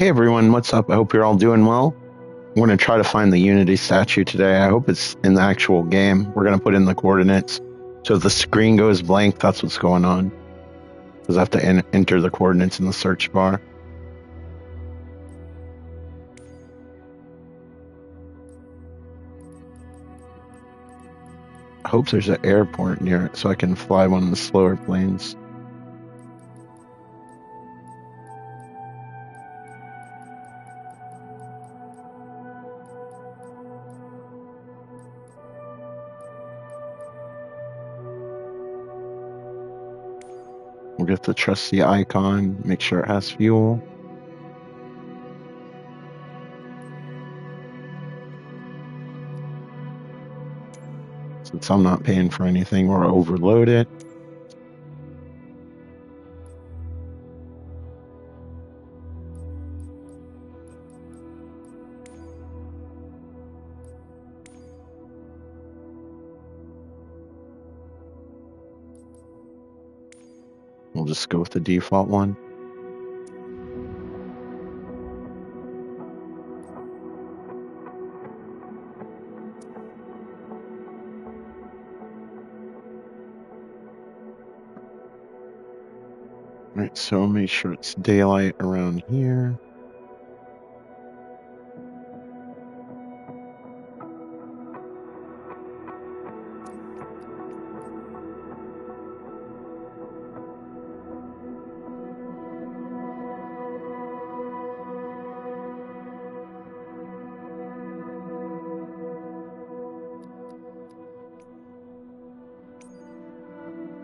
Hey everyone, what's up? I hope you're all doing well. I'm going to try to find the Unity statue today. I hope it's in the actual game. We're going to put in the coordinates. So if the screen goes blank, that's what's going on. Because I have to enter the coordinates in the search bar. I hope there's an airport near it so I can fly one of the slower planes. We'll get the trusty icon, make sure it has fuel. Since I'm not paying for anything, we'll overload it. We'll just go with the default one. Alright, so make sure it's daylight around here.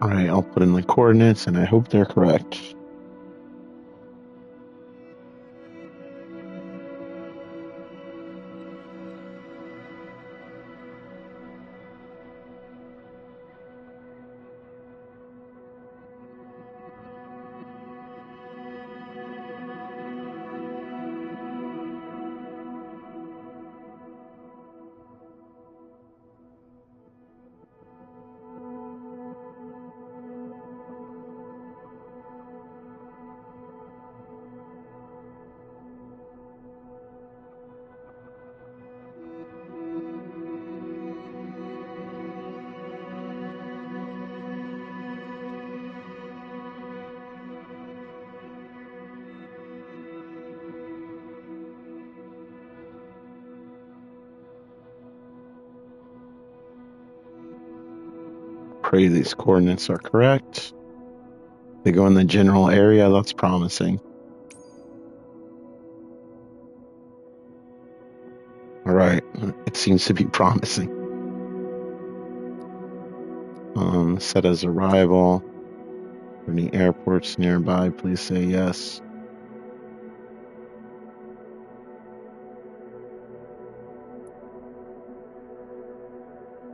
Alright, I'll put in the coordinates and I hope they're correct. Pray these coordinates are correct. They go in the general area, that's promising. Alright, it seems to be promising. Set as arrival. Any airports nearby, please say yes.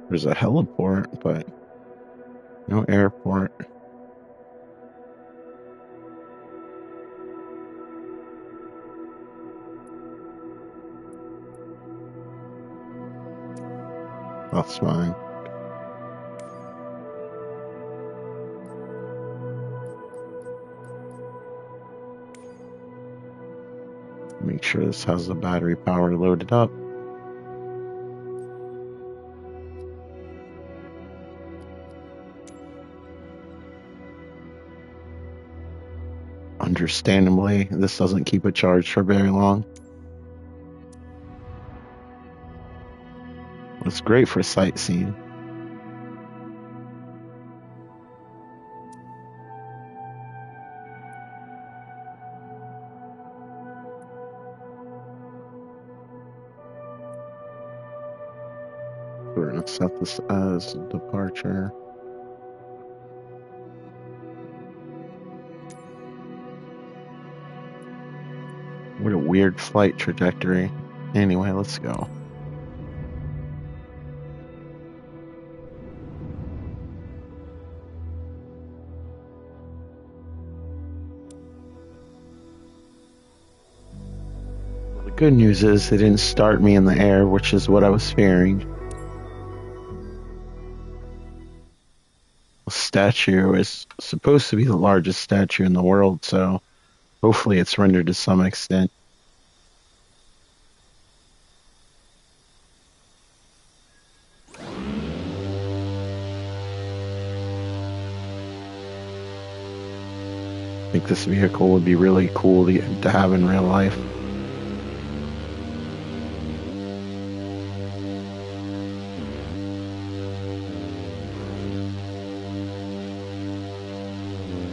There's a heliport, but no airport. That's fine. Make sure this has the battery power loaded up. Understandably, this doesn't keep it charged for very long. It's great for sightseeing. We're going to set this as departure. What a weird flight trajectory. Anyway, let's go. The good news is they didn't start me in the air, which is what I was fearing. The statue is supposed to be the largest statue in the world, so hopefully it's rendered to some extent. I think this vehicle would be really cool to have in real life.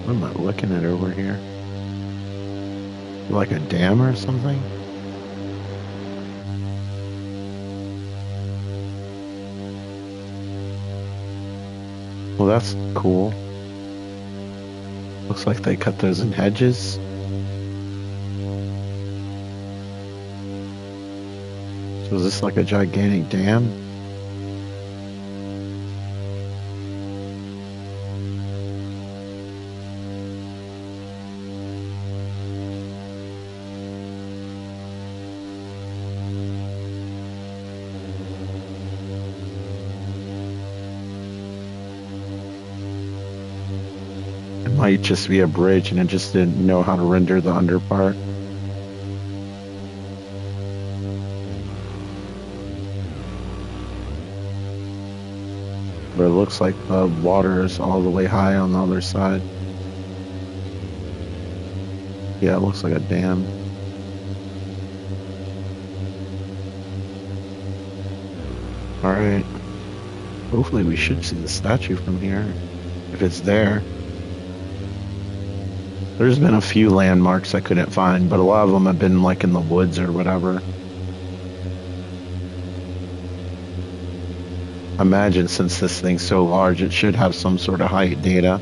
What am I looking at over here? Like a dam or something? Well, that's cool. Looks like they cut those in hedges. So is this like a gigantic dam? It might just be a bridge and it just didn't know how to render the under part. But it looks like the water is all the way high on the other side. Yeah, it looks like a dam. Alright. Hopefully we should see the statue from here, if it's there. There's been a few landmarks I couldn't find, but a lot of them have been like in the woods or whatever. I imagine since this thing's so large, it should have some sort of height data.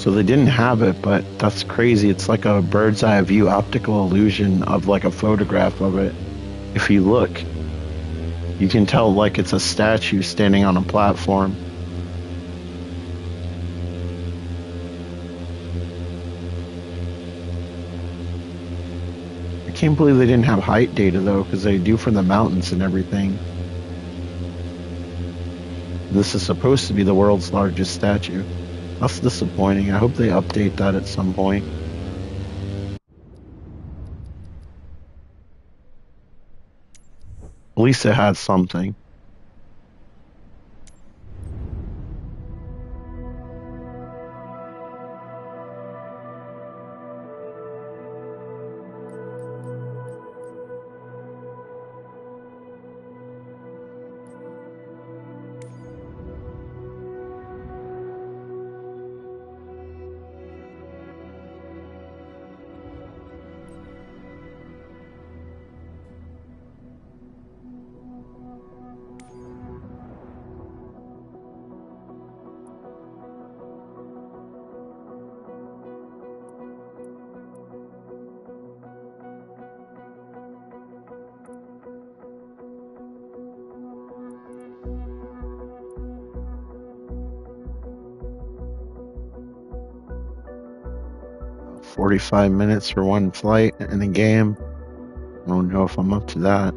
So they didn't have it, but that's crazy. It's like a bird's eye view optical illusion of like a photograph of it. If you look, you can tell like it's a statue standing on a platform. I can't believe they didn't have height data though, because they do for the mountains and everything. This is supposed to be the world's largest statue. That's disappointing. I hope they update that at some point. At least it had something. About 45 minutes for one flight in a game. I don't know if I'm up to that.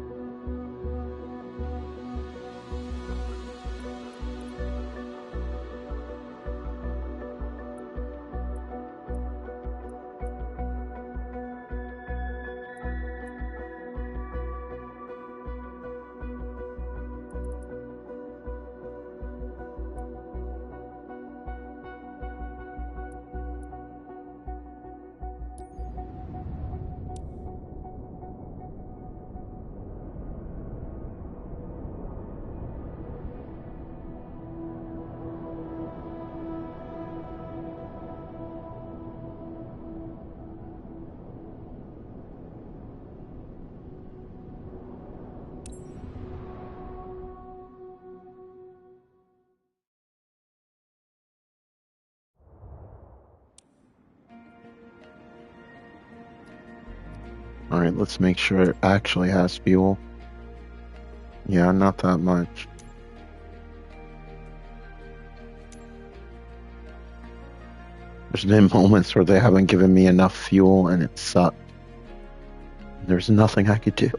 All right, let's make sure it actually has fuel. Yeah, not that much. There's been moments where they haven't given me enough fuel and it sucked. There's nothing I could do.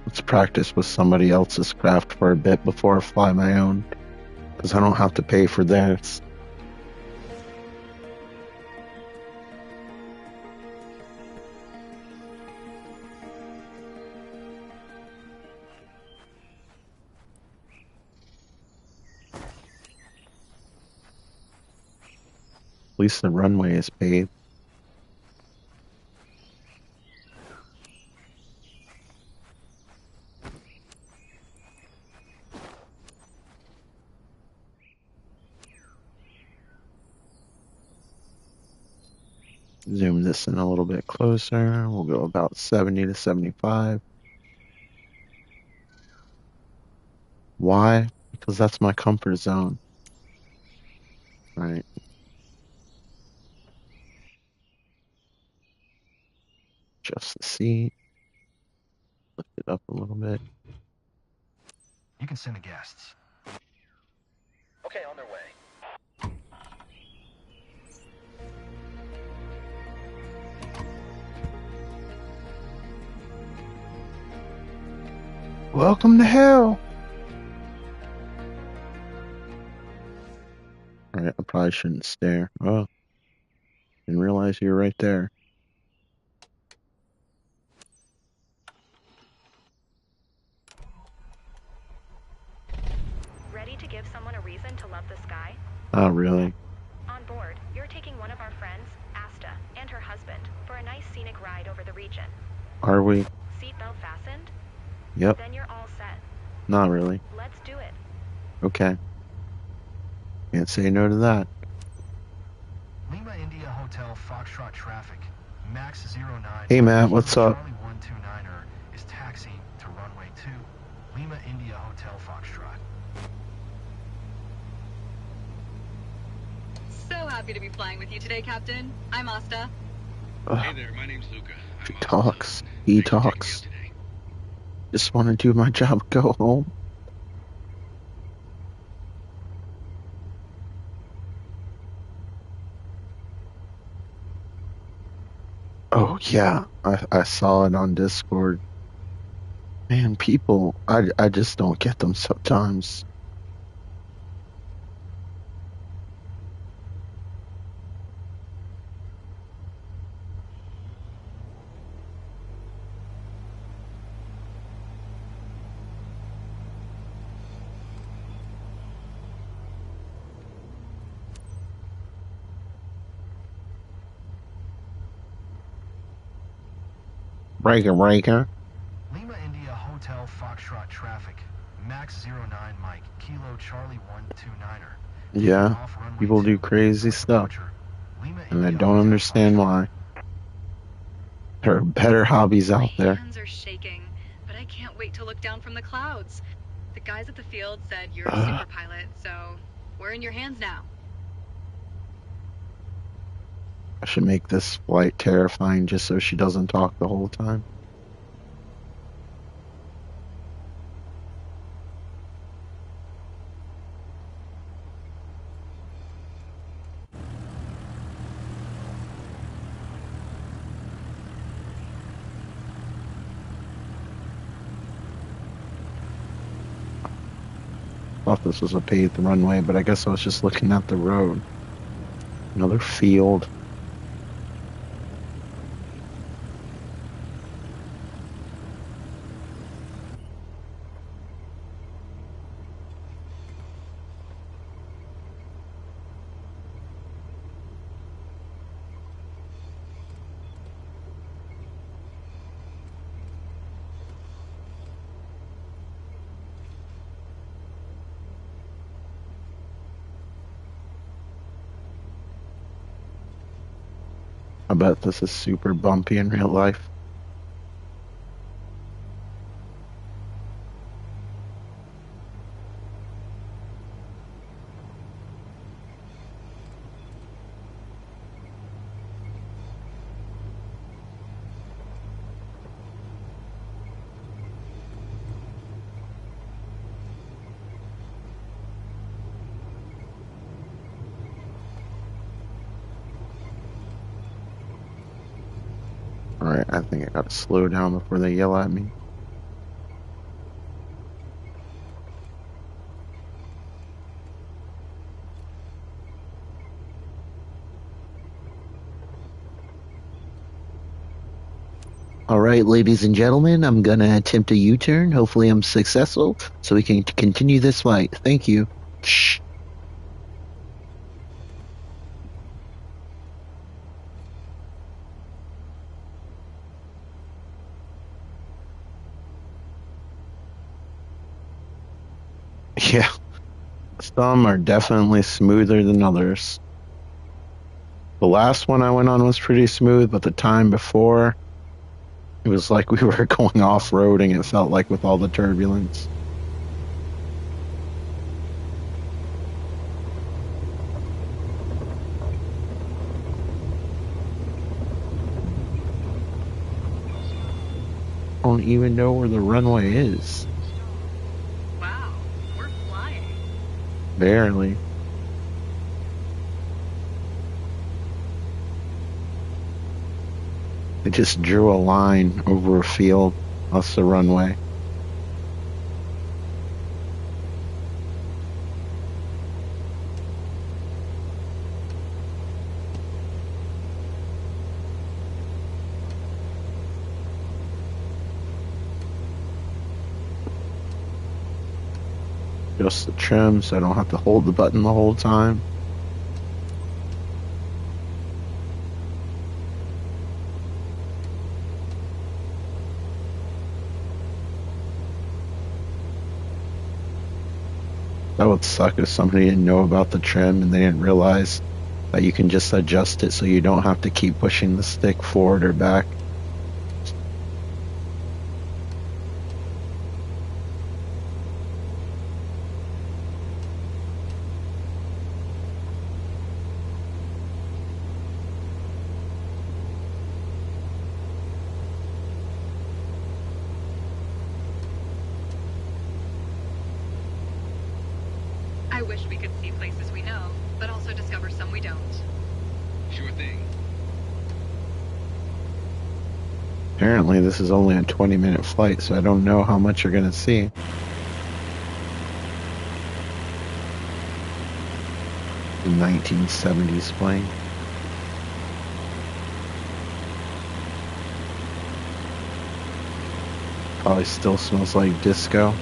Let's practice with somebody else's craft for a bit before I fly my own, because I don't have to pay for theirs. At least the runway is paved. Zoom this in a little bit closer. We'll go about 70 to 75. Why? Because that's my comfort zone. All right. Adjust the seat. Lift it up a little bit. You can send the guests. Okay, on their way. Welcome to hell. All right, I probably shouldn't stare. Oh, didn't realize you were right there. Ready to give someone a reason to love the sky? Oh, really? On board, you're taking one of our friends, Asta, and her husband for a nice scenic ride over the region. Are we? Seatbelt fastened? Yep. Then you're all set. Not really. Let's do it. Okay. Can't say no to that. Lima India Hotel Foxtrot traffic. Max 09. Hey, Matt, what's up? Charlie 129er is taxiing to runway 2. Lima India Hotel Foxtrot. So happy to be flying with you today, Captain. I'm Asta. Hey there, my name's Luca. He I'm talks. He talks. Just want to do my job, go home. Oh, yeah. I saw it on Discord. Man, people, I just don't get them sometimes. Breaker. Lima India Hotel Foxtrot traffic. Max 09 Mike. Kilo Charlie 129er. Yeah, Off runway people 2, do crazy north stuff, departure. Lima and I India don't Hotel understand Foxtrot. why. There are better hobbies My out there. hands are shaking, but I can't wait to look down from the clouds. The guys at the field said you're a super pilot, so we're in your hands now. I should make this flight terrifying just so she doesn't talk the whole time. Thought this was a paved runway, but I guess I was just looking at the road. Another field. I bet this is super bumpy in real life. Alright, I think I gotta slow down before they yell at me. Alright, ladies and gentlemen, I'm gonna attempt a U-turn. Hopefully I'm successful, so we can continue this flight. Thank you. Shh. Yeah, some are definitely smoother than others. The last one I went on was pretty smooth, but the time before, it was like we were going off-roading, it felt like, with all the turbulence. I don't even know where the runway is. Wow, we're flying. Barely. They just drew a line over a field. That's the runway. Just the trim so I don't have to hold the button the whole time. That would would suck if somebody didn't know about the trim and they didn't realize that you can just adjust it so you don't have to keep pushing the stick forward or back. I wish we could see places we know, but also discover some we don't. Sure thing. Apparently this is only a 20-minute flight, so I don't know how much you're gonna see. The 1970s plane. Probably still smells like disco.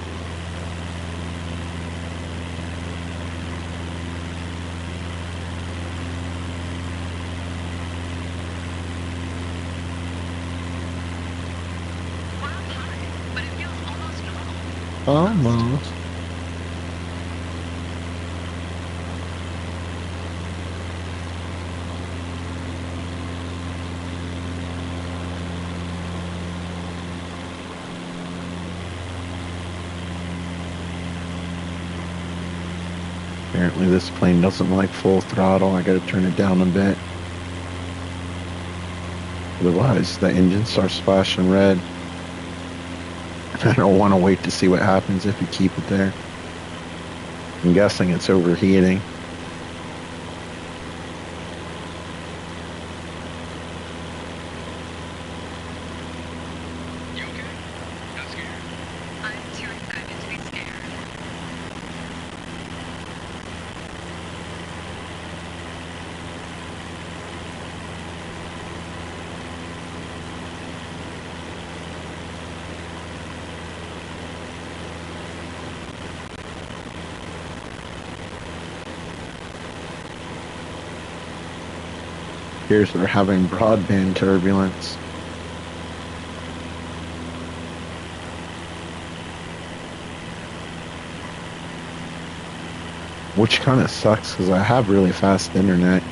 But it feels almost normal. Almost. Apparently this plane doesn't like full throttle. I gotta turn it down a bit. Otherwise the engine starts flashing red. I don't want to wait to see what happens if you keep it there. I'm guessing it's overheating. You okay? Not scared? I'm too excited to be scared. Here's we're having broadband turbulence. Which kind of sucks because I have really fast internet.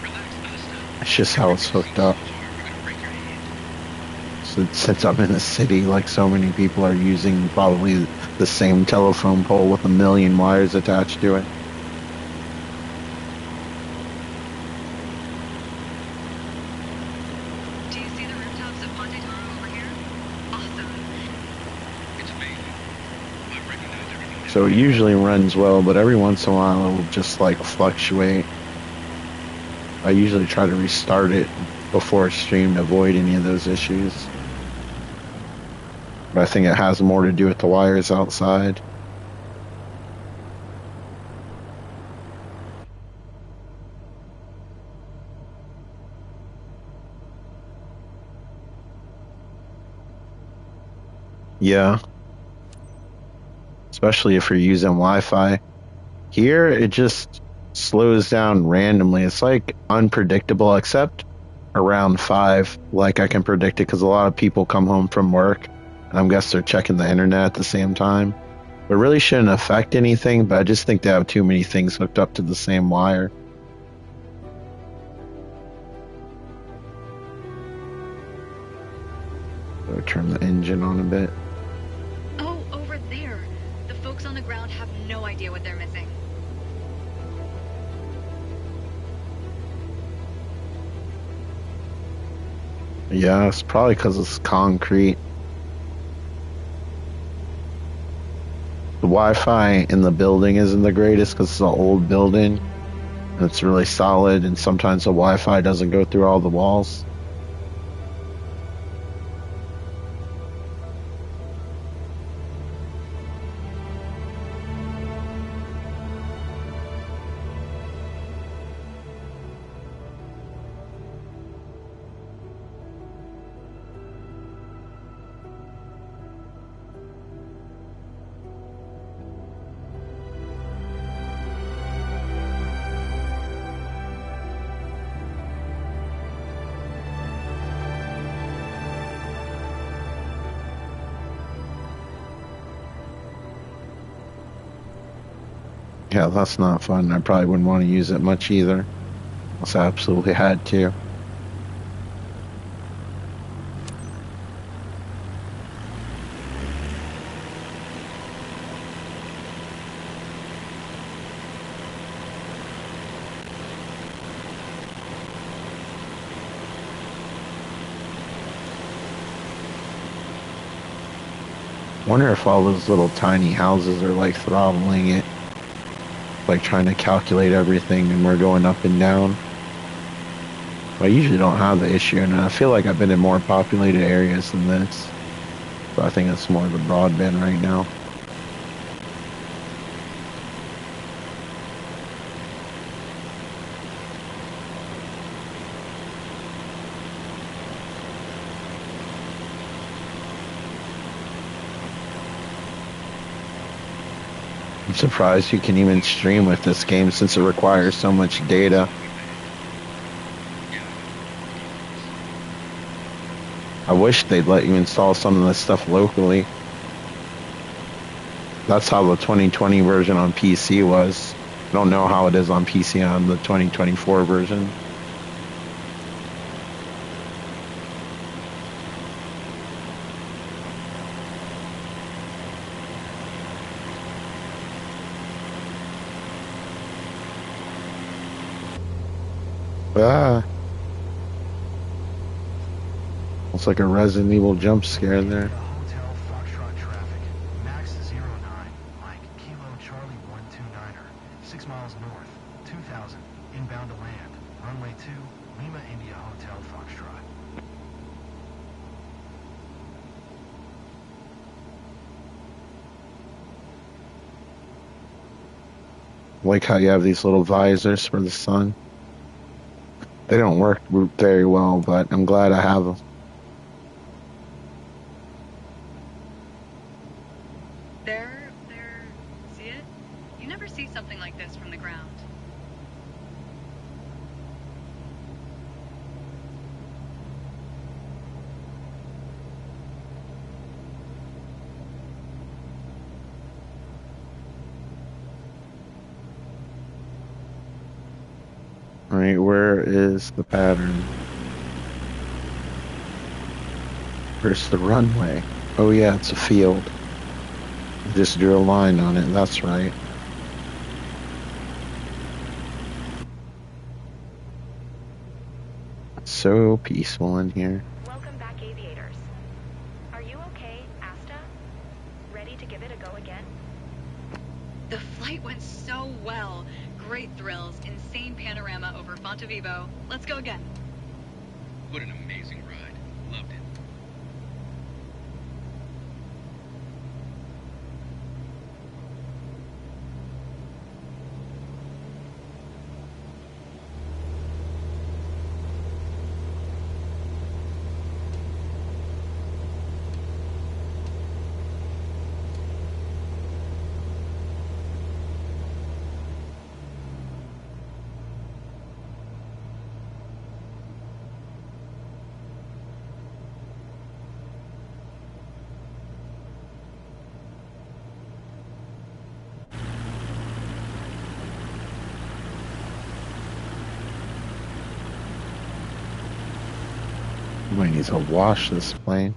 Relax, Asta. It's just how it's hooked up. We're gonna break your hand. So since I'm in the city, like so many people are using probably the same telephone pole with a million wires attached to it. Do you see the rooftops of Ponte Toro over here? Awesome. It's amazing. I recognize everything. So it usually runs well, but every once in a while it will just like fluctuate. I usually try to restart it before stream to avoid any of those issues. But I think it has more to do with the wires outside. Yeah. Especially if you're using Wi-Fi. Here, it just slows down randomly. It's like unpredictable, except around 5. Like I can predict it because a lot of people come home from work, and I guess they're checking the internet at the same time. It really shouldn't affect anything, but I just think they have too many things hooked up to the same wire. So turn the engine on a bit. Oh, over there. The folks on the ground have no idea what they're missing. Yeah, it's probably because it's concrete. The Wi-Fi in the building isn't the greatest because it's an old building. And it's really solid, and sometimes the Wi-Fi doesn't go through all the walls. Yeah, that's not fun. I probably wouldn't want to use it much either. Unless I absolutely had to. Wonder if all those little tiny houses are like throttling it, like trying to calculate everything, and we're going up and down. I usually don't have the issue, and I feel like I've been in more populated areas than this. But I think it's more the broadband right now. I'm surprised you can even stream with this game since it requires so much data. I wish they'd let you install some of this stuff locally. That's how the 2020 version on PC was. I don't know how it is on PC on the 2024 version. Ah, it's like a Resident Evil jump scare there. Hotel Foxtrot traffic. Max 09, Mike, Kilo Charlie 129er. 6 miles north, 2000, inbound to land. Runway 2, Lima India Hotel Foxtrot. Like how you have these little visors for the sun. They don't work very well, but I'm glad I have them. There, see it? You never see something like this from the ground. All right, where is the pattern? Where's the runway? Oh yeah, it's a field. Just drew a line on it, that's right. It's so peaceful in here. Welcome back, aviators. Are you okay, Asta? Ready to give it a go again? The flight went so well. Great thrills, insane panorama over Fontevivo. Let's go again. What an amazing ride. Loved it. I might need to wash this plane.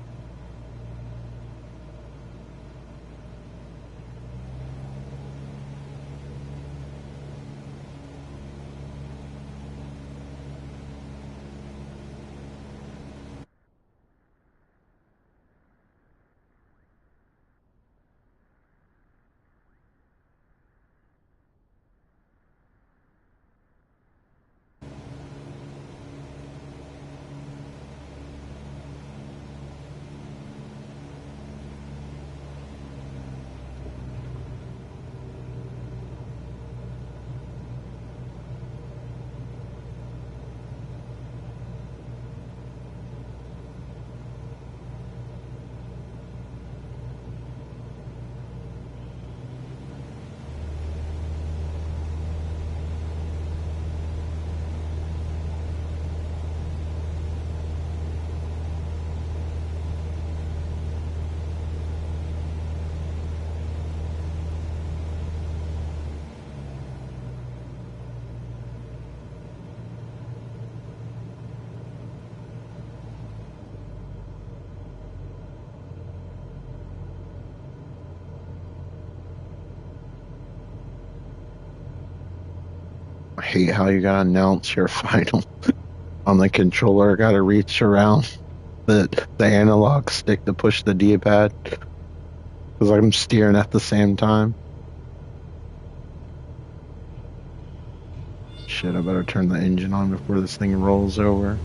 I hate how you gotta announce your final on the controller. Gotta reach around the analog stick to push the D-pad because I'm steering at the same time. Shit, I better turn the engine on before this thing rolls over.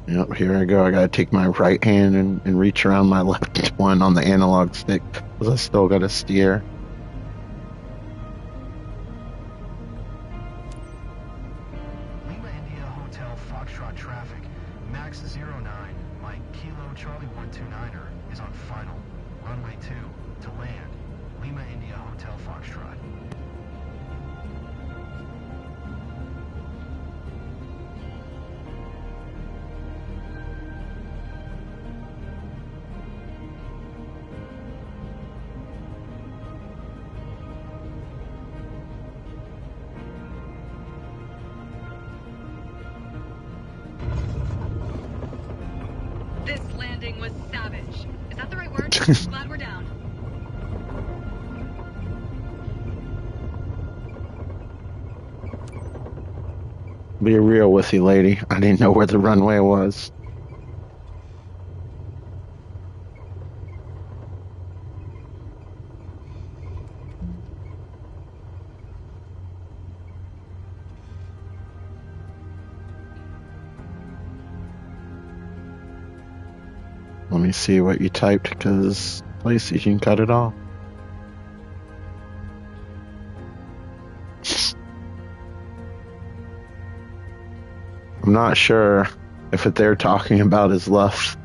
Yep, here I go. I gotta take my right hand and reach around my left one on the analog stick because I still gotta steer. Lima India Hotel Foxtrot traffic. Max 09, Mike Kilo Charlie 129er is on final. Runway 2 to land. Lima India Hotel Foxtrot. This landing was savage. Is that the right word? Glad we're down. Be real with you, lady. I didn't know where the runway was. Let me see what you typed because PlayStation cut it off. I'm not sure if what they're talking about is left.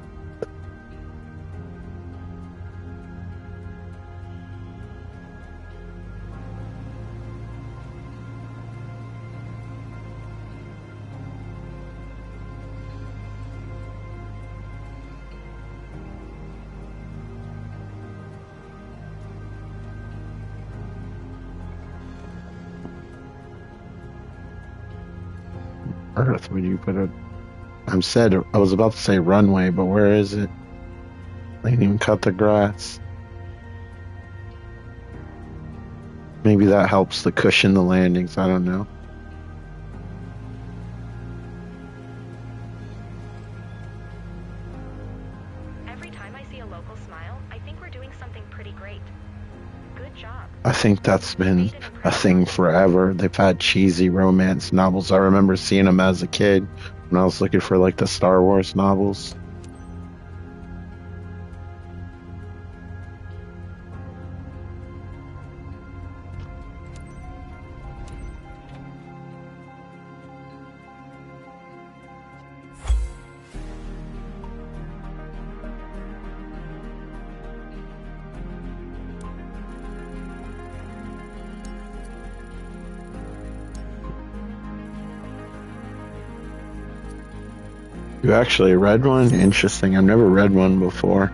Earth, would you put it? I was about to say runway, but where is it? They didn't even cut the grass. Maybe that helps to cushion the landings. I don't know. Every time I see a local smile, I think we're doing something pretty great. Good job. I think that's been a thing forever. They've had cheesy romance novels. I remember seeing them as a kid when I was looking for like the Star Wars novels. You actually read one? Interesting. I've never read one before.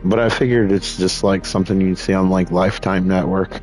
But I figured it's just like something you'd see on like Lifetime Network.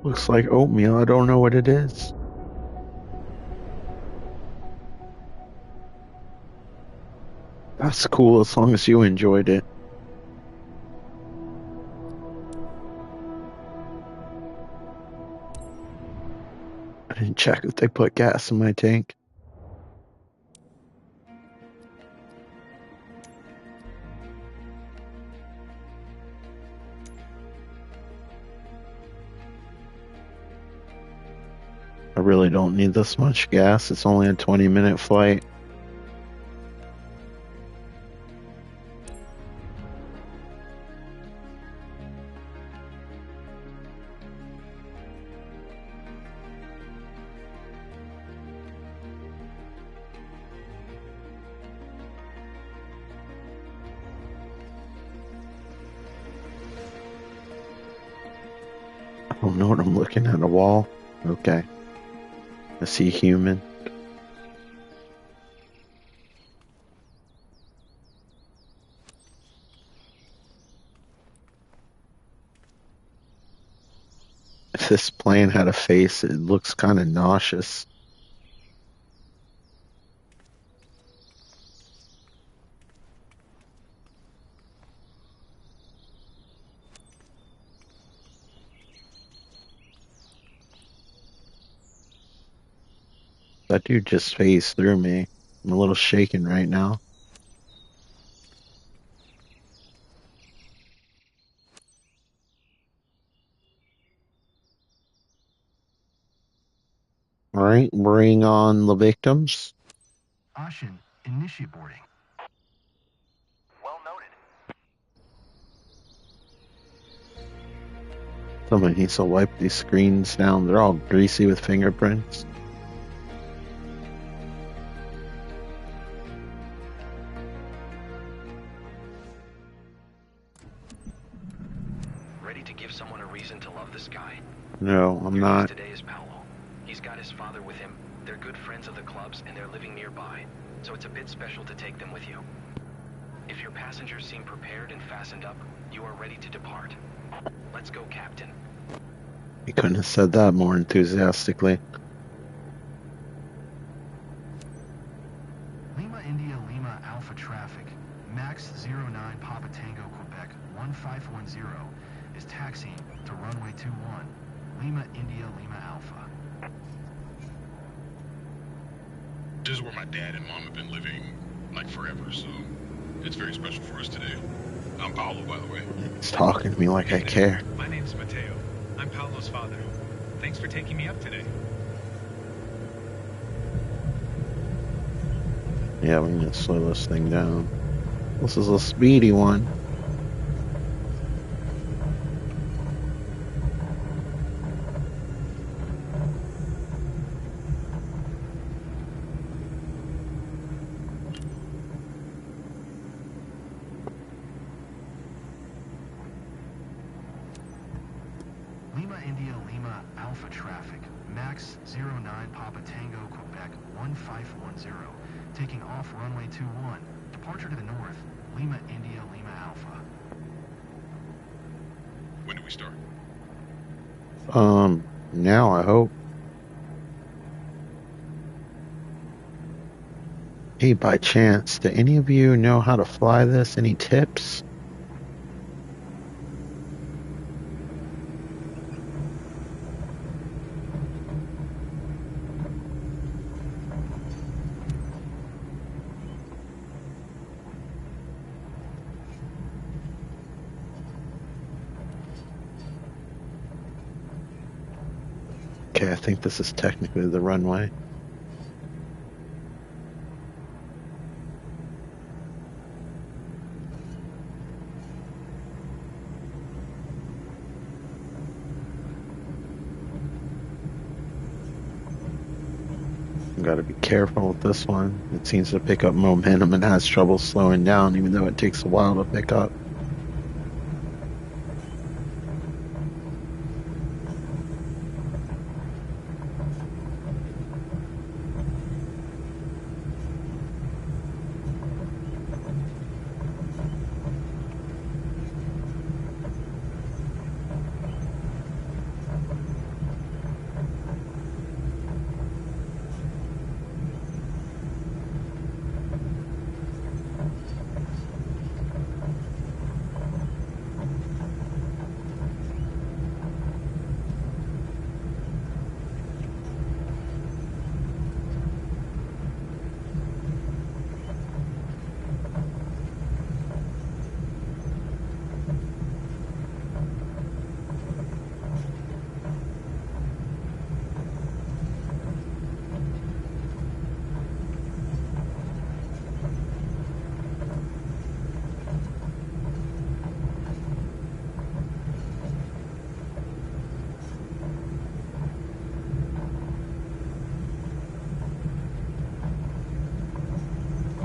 Looks like oatmeal. I don't know what it is. That's cool as long as you enjoyed it. I didn't check if they put gas in my tank. I really don't need this much gas. It's only a 20-minute flight. I don't know what I'm looking at. A wall? Okay. I see human. If this plane had a face, it looks kind of nauseous. That dude just phased through me. I'm a little shaken right now. All right, bring on the victims. Ashin, initiate boarding. Well noted. Somebody needs to wipe these screens down. They're all greasy with fingerprints. Ready to give someone a reason to love this guy? No, I'm Your not. guest today is Paolo. He's got his father with him. They're good friends of the club's and they're living nearby, so it's a bit special to take them with you. If your passengers seem prepared and fastened up, you are ready to depart. Let's go, Captain. You couldn't have said that more enthusiastically. Lima India Lima Alpha traffic. Max 09 Papa Tango Quebec 1510 is taxiing to runway 21. Lima India Lima Alpha. This is where my dad and mom have been living like forever, so it's very special for us today. I'm Paolo, by the way. He's talking to me like I care. My name's Mateo. I'm Paolo's father. Thanks for taking me up today. Yeah, we need to slow this thing down. This is a speedy one. Lima India Lima Alpha traffic. Max 09 Papa Tango Quebec 1510. Taking off runway 21. Departure to the north. Lima India Lima Alpha. When do we start? Now I hope. Hey, by chance, do any of you know how to fly this? Any tips? Okay, I think this is technically the runway. Got to be careful with this one. It seems to pick up momentum and has trouble slowing down, even though it takes a while to pick up.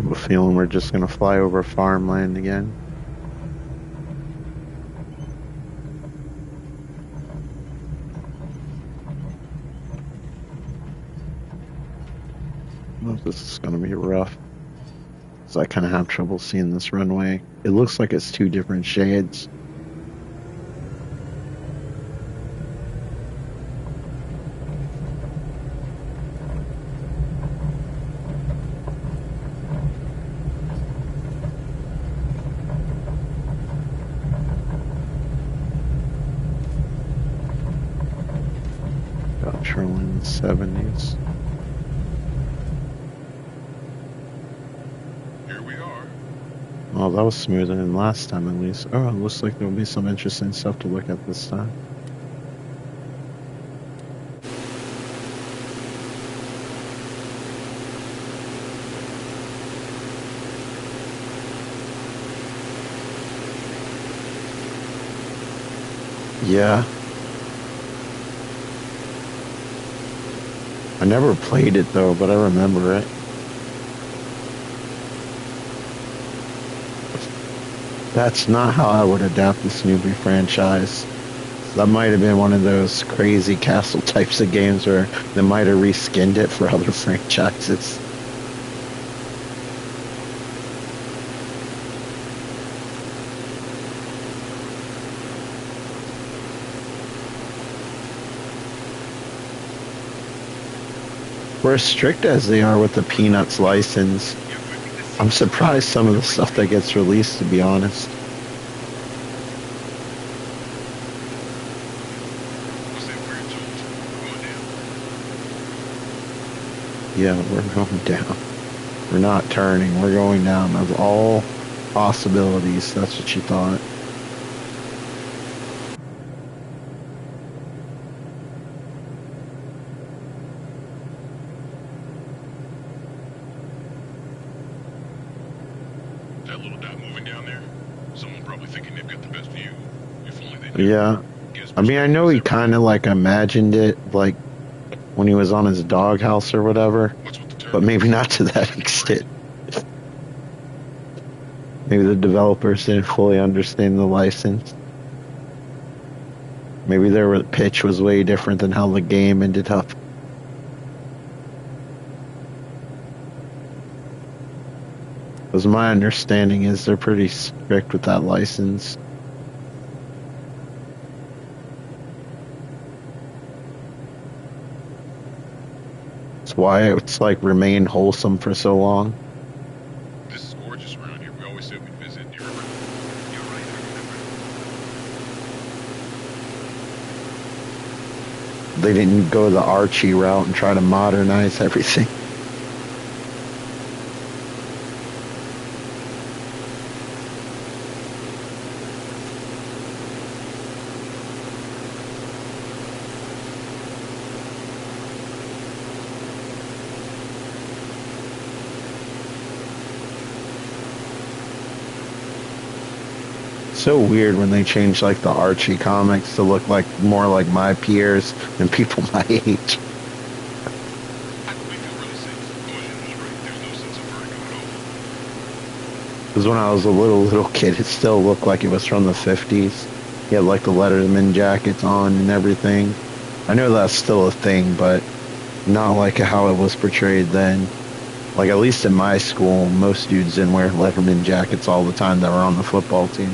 I have a feeling we're just gonna fly over farmland again. Oh, this is gonna be rough. So I kind of have trouble seeing this runway. It looks like it's two different shades. Got trailing in the 70s. Here we are. Oh, that was smoother than last time at least. Oh, it looks like there'll be some interesting stuff to look at this time. Yeah. I never played it though, but I remember it. That's not how I would adapt this Snoopy franchise. That might have been one of those crazy castle types of games where they might have reskinned it for other franchises. For as strict as they are with the Peanuts license, I'm surprised some of the stuff that gets released, to be honest. What's that weird jolt? Going down? Yeah, we're going down. We're not turning, we're going down. Of all possibilities, that's what you thought. That little dot moving down there? Someone probably thinking they've got the best view. If only they knew. Yeah. Guess I mean, I know he kind of like imagined it, like when he was on his doghouse or whatever, What's with the but turbines? maybe not to that extent. Maybe the developers didn't fully understand the license. Maybe their pitch was way different than how the game ended up. Because my understanding is they're pretty strict with that license. That's why it's like remained wholesome for so long. This is gorgeous around here. We always said we'd visit. Do you remember? You're right, I remember. They didn't go the Archie route and try to modernize everything. So weird when they change like the Archie comics to look like more like my peers and people my age. We feel really safe. Going in straight. There's no sense of vertigo at all. Because when I was a little kid, it still looked like it was from the 50s. He had like the Letterman jackets on and everything. I know that's still a thing, but not like how it was portrayed then. Like at least in my school, most dudes didn't wear Letterman jackets all the time that were on the football team.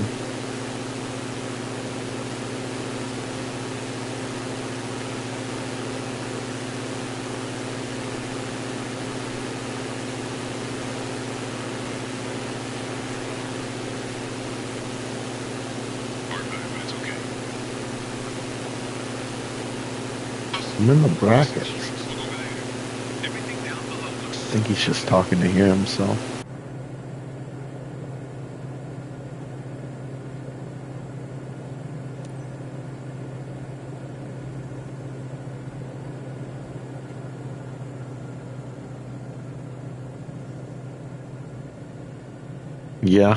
Hard back, but it's okay. I'm in the brackets. Look over there. Everything down below looks I think he's just talking to hear himself. Yeah.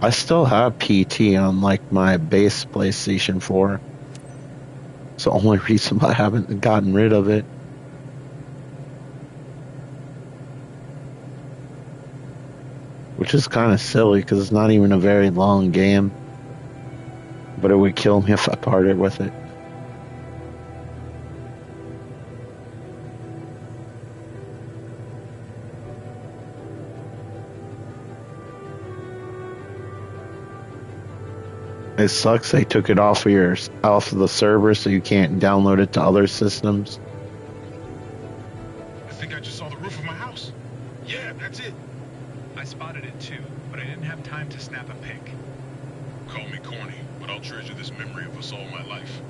I still have PT on like my base PlayStation 4. It's the only reason I haven't gotten rid of it. which is kind of silly because it's not even a very long game. But it would kill me if I parted with it. It sucks they took it off of the server so you can't download it to other systems. I think I just saw the roof of my house. Yeah, that's it. I spotted it too, but I didn't have time to snap a pic. Call me corny, but I'll treasure this memory of us all my life.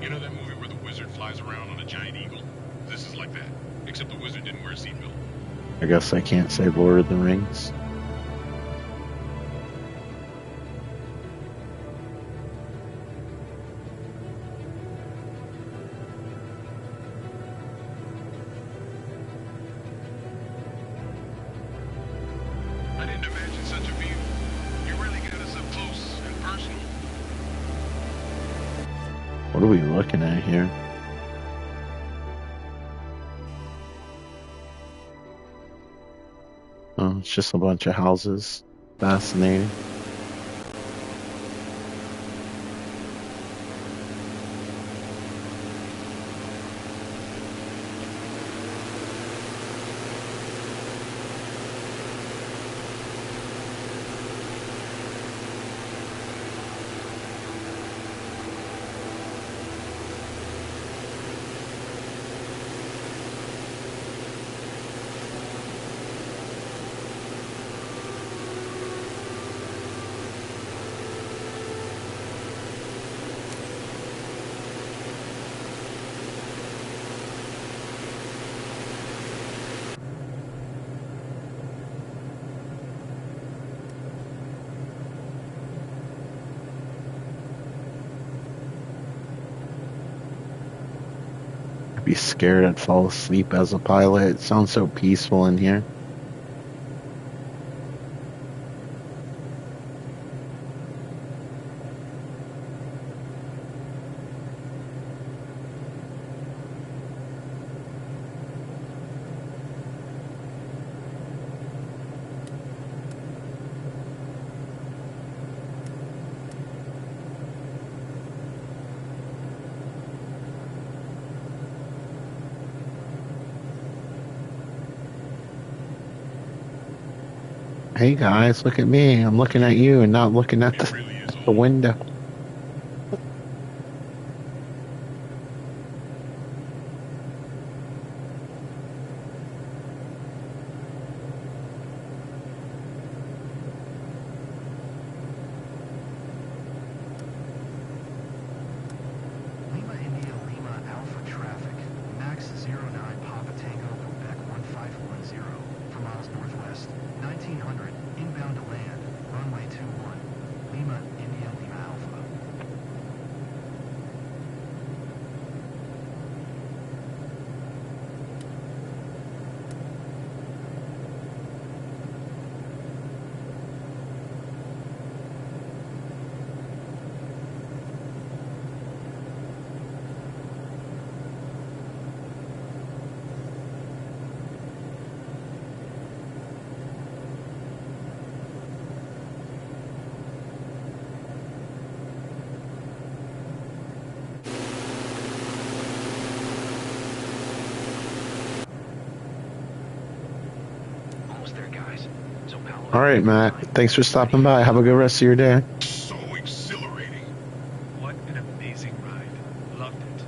You know that movie where the wizard flies around on a giant eagle? This is like that, except the wizard didn't wear a seatbelt. I guess I can't say Lord of the Rings. I didn't imagine such a view. You really got us up close and personal. What are we looking at here? Oh, it's just a bunch of houses. Fascinating. I'd be scared I'd fall asleep as a pilot. It sounds so peaceful in here. Hey guys, look at me. I'm looking at you and not looking at It really is the window. Lima India Lima Alpha traffic. Max 09 Papa Tango Quebec 1510 for miles northwest. 1900 inbound to land. Runway 21. Lima India Lima Alpha. Almost there, guys. So Palo All right, Matt. Thanks for stopping by. Have a good rest of your day. So exhilarating. What an amazing ride. Loved it.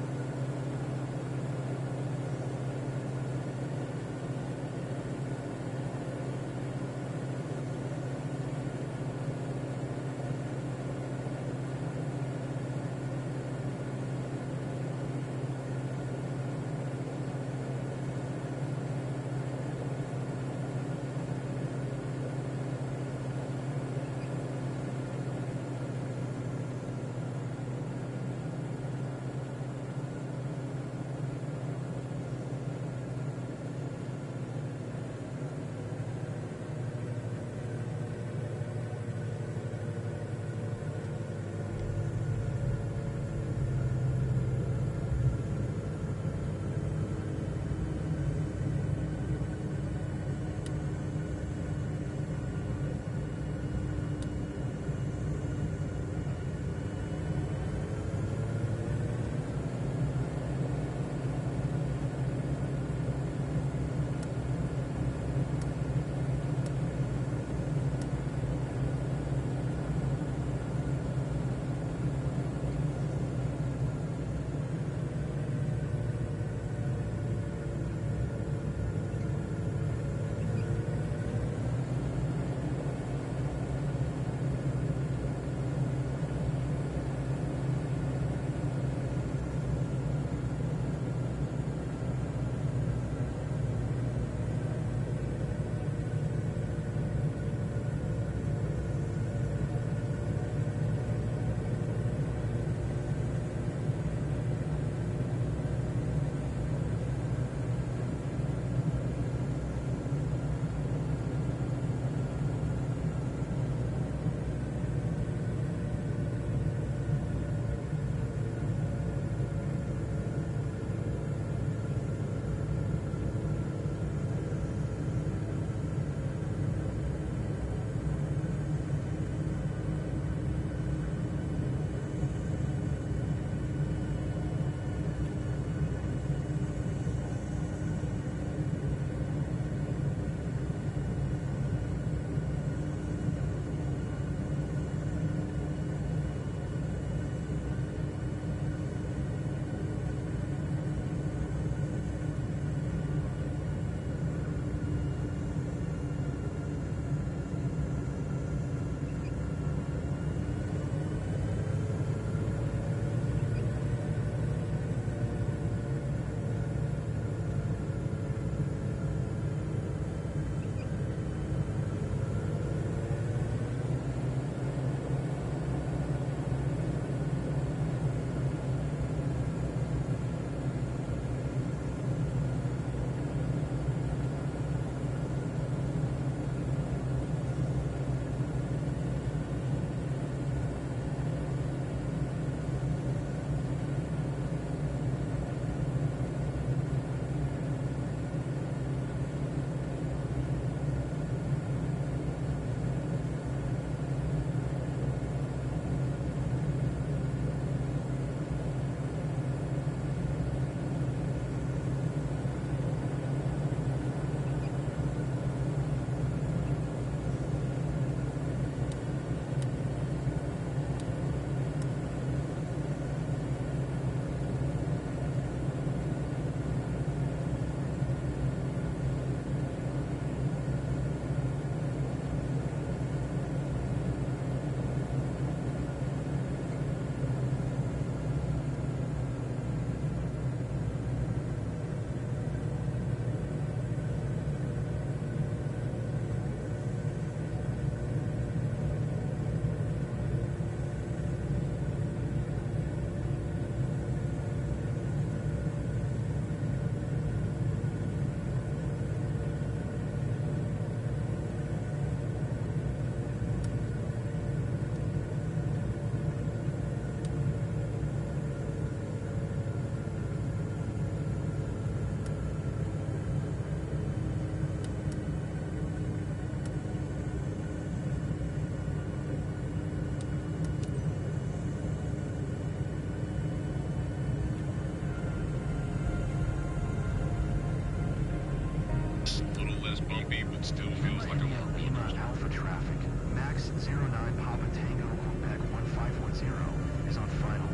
traffic. Max 09 Papa Tango Quebec 1510 is on final.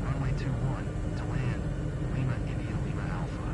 Runway 21 to land. Lima India Lima Alpha.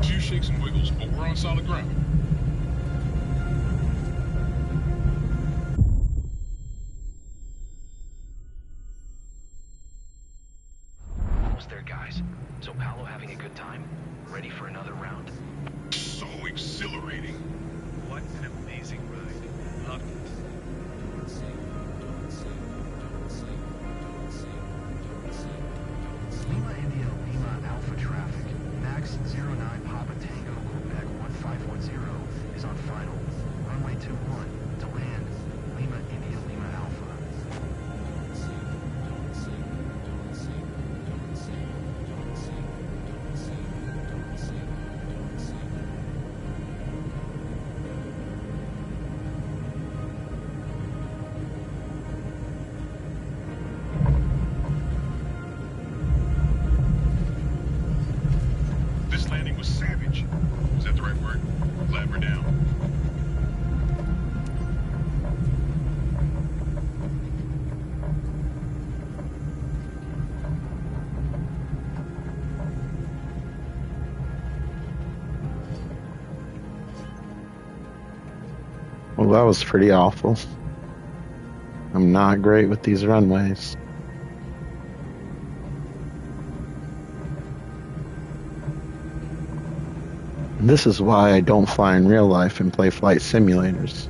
Few shakes and wiggles, but we're on solid ground. Almost there, guys. So Paolo having a good time? Ready for another round? So exhilarating. What an amazing ride. Loved it. Lima India Lima Alpha traffic. Max 09 Papa Tango Quebec 1510 is on final. Runway 21 to land. Lima India Lima Alpha. This landing was savage. Is that the right word? Glad we're down. Well, that was pretty awful. I'm not great with these runways. And this is why I don't fly in real life and play flight simulators.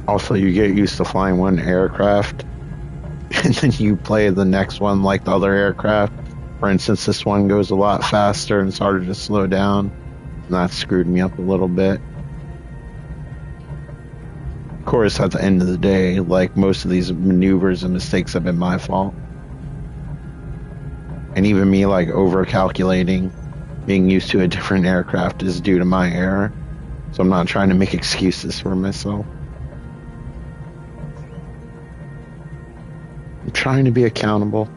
Also, you get used to flying one aircraft, and then you play the next one like the other aircraft. For instance, this one goes a lot faster and it's harder to slow down. And that screwed me up a little bit. Of course, at the end of the day, like most of these maneuvers and mistakes have been my fault. And even me, like, over-calculating, being used to a different aircraft is due to my error. So I'm not trying to make excuses for myself. I'm trying to be accountable.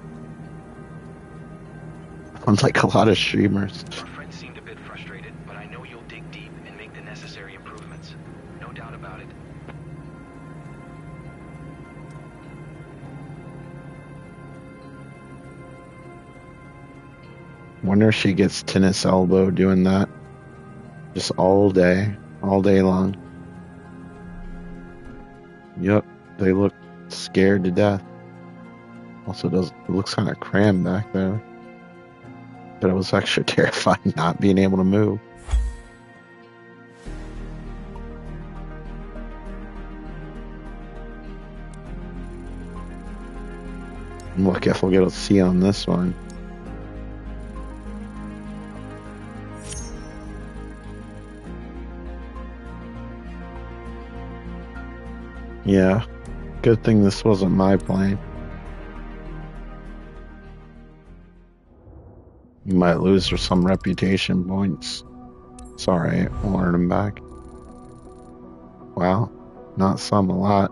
Unlike a lot of streamers. Our friend seemed a bit frustrated, but I know you'll dig deep and make the necessary improvements. No doubt about it. Wonder if she gets tennis elbow doing that. Just all day long. Yep, they look scared to death. Also, it looks kind of crammed back there. But it was extra terrifying not being able to move. I'm lucky if we'll get a C on this one. Yeah, good thing this wasn't my plane. You might lose for some reputation points. It's alright, we'll earn them back. Wow, not some, a lot.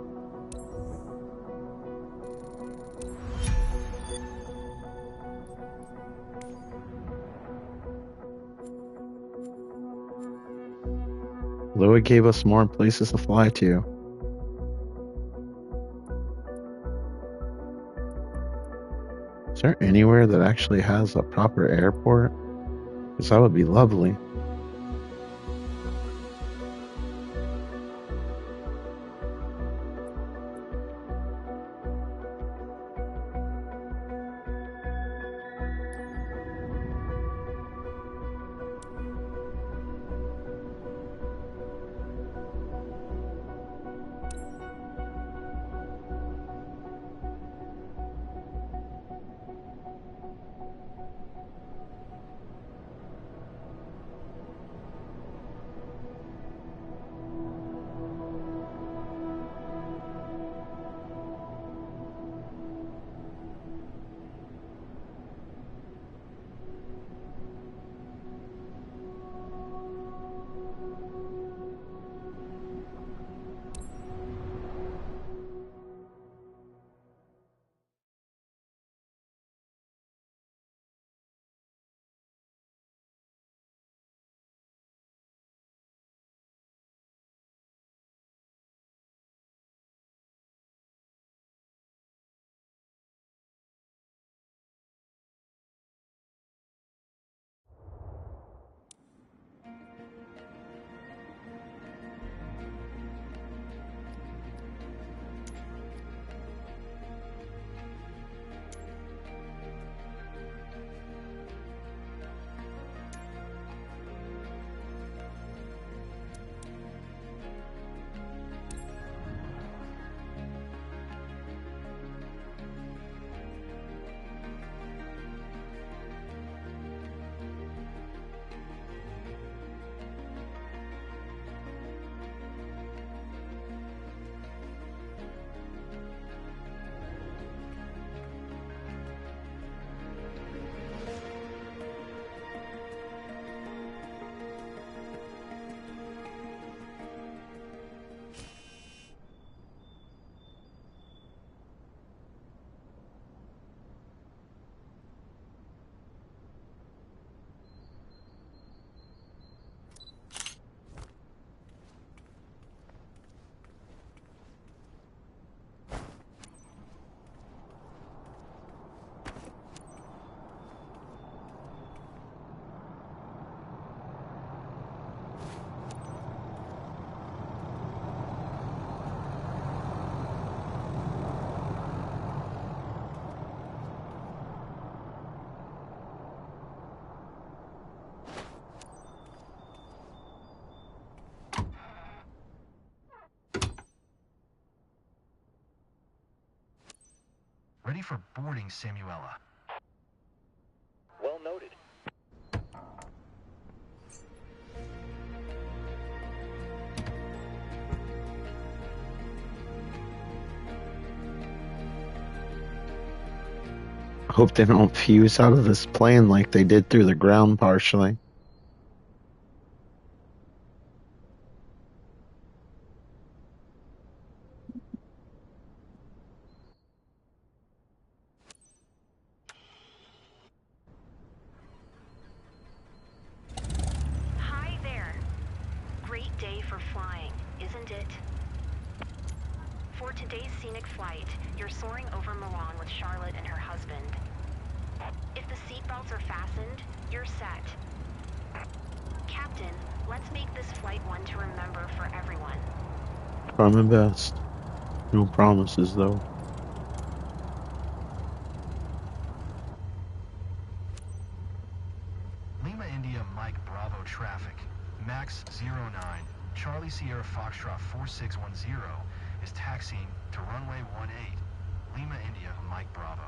Louis gave us more places to fly to. Is there anywhere that actually has a proper airport? Because that would be lovely. for boarding Samuela. Well noted. Hope they don't fuse out of this plane like they did through the ground partially. Hi there. Great day for flying, isn't it? For today's scenic flight, you're soaring over Milan with Charlotte and her husband. If the seatbelts are fastened, you're set. Captain, let's make this flight one to remember for everyone. Try my best. No promises, though. Lima India Mike Bravo traffic. Max 09, Charlie Sierra Foxtrot 4610 is taxiing to runway 18. Lima India Mike Bravo.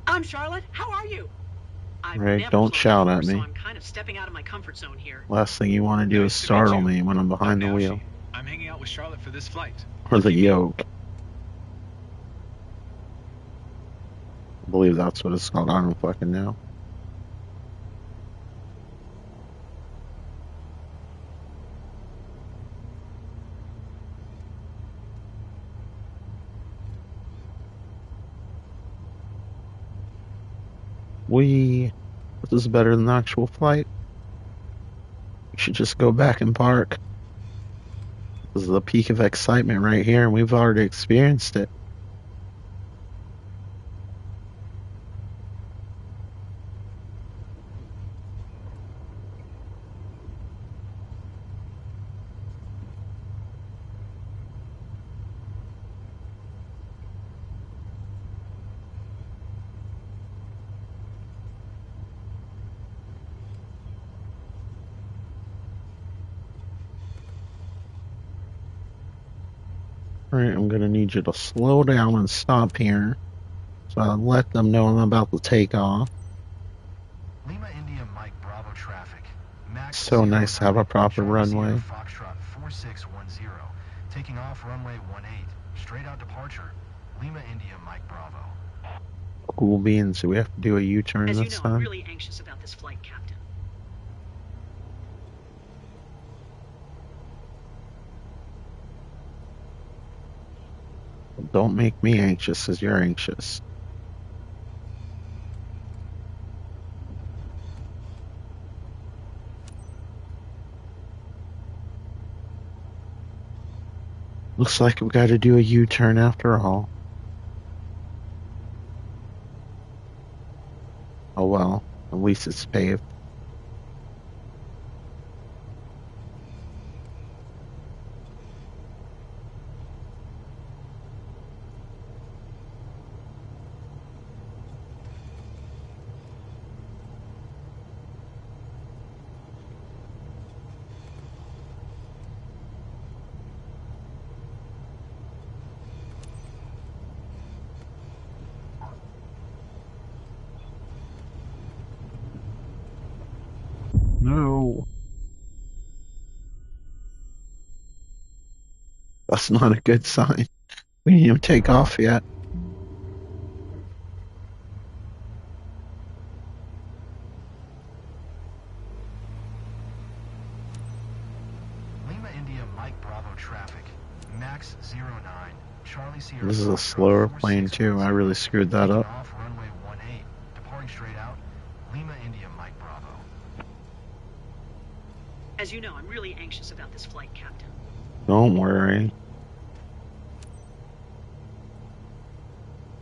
I'm Charlotte. How are you? I've Right, never don't flown shout before, at me. So I'm kind of stepping out of my comfort zone here. Last thing you want to do is Nice to meet startle you. me when I'm behind the I'm wheel. Naoshi. I'm hanging out with Charlotte for this flight. Or the yoke. I believe that's what it's called. I don't fucking know. This is better than the actual flight. We should just go back and park. This is the peak of excitement right here, and we've already experienced it. Alright, I'm gonna need you to slow down and stop here. So I let them know I'm about to take off. Lima India Mike Bravo traffic. Max So nice to have a proper Charlie runway. Sierra Foxtrot 4610. Taking off runway 18. Straight out departure. Lima India Mike Bravo. Cool beans. Do we have to do a U-turn As you this know, I'm time? really anxious about this flight, Captain. Don't make me anxious as you're anxious. Looks like we got to do a U-turn after all. Oh well, at least it's paved. No. That's not a good sign. We didn't even take off yet. Lima India Mike Bravo traffic. Max 09. Charlie Sierra This is a Foxtrot slower plane too. I really screwed that taking up. off runway 18. Departing straight out. Lima India Mike Bravo. As you know, I'm really anxious about this flight, Captain. Don't worry.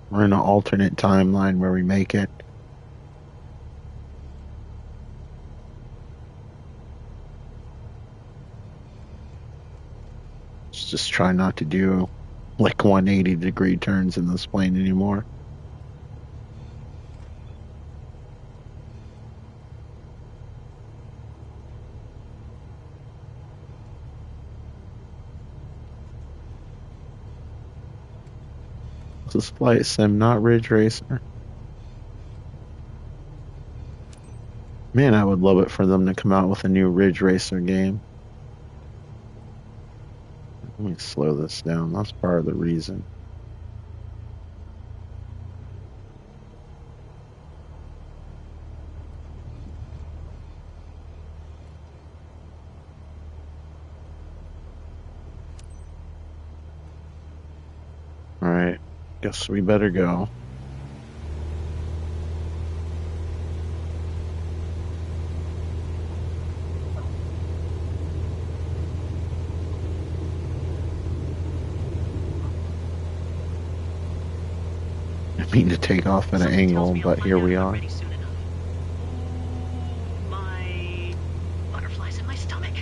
We're in an alternate timeline where we make it. Let's just try not to do like 180-degree turns in this plane anymore. This is Flight Sim, not Ridge Racer. Man, I would love it for them to come out with a new Ridge Racer game. Let me slow this down. That's part of the reason. Alright, guess we better go. I mean to take off at an Something tells angle, me I'll but find here out we I'm are. ready soon enough. My butterflies in my stomach.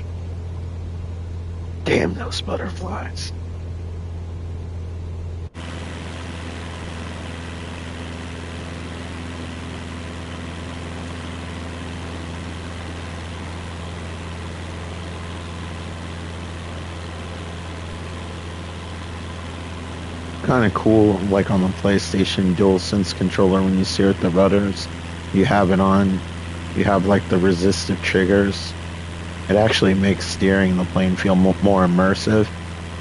Damn those butterflies. Kind of cool, like on the PlayStation DualSense controller when you steer at the rudders, you have it on, you have like the resistive triggers. It actually makes steering the plane feel more immersive.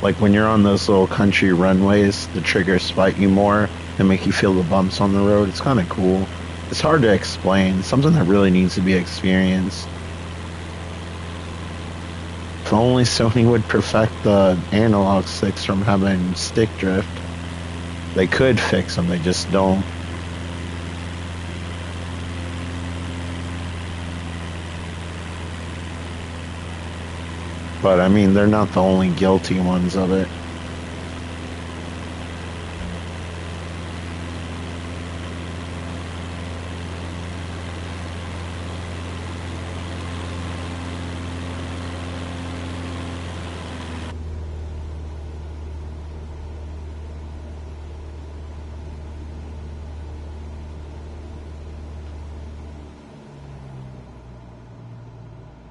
Like when you're on those little country runways, the triggers fight you more and make you feel the bumps on the road. It's kind of cool. It's hard to explain. It's something that really needs to be experienced. If only Sony would perfect the analog sticks from having stick drift. They could fix them, they just don't. But I mean, they're not the only guilty ones of it.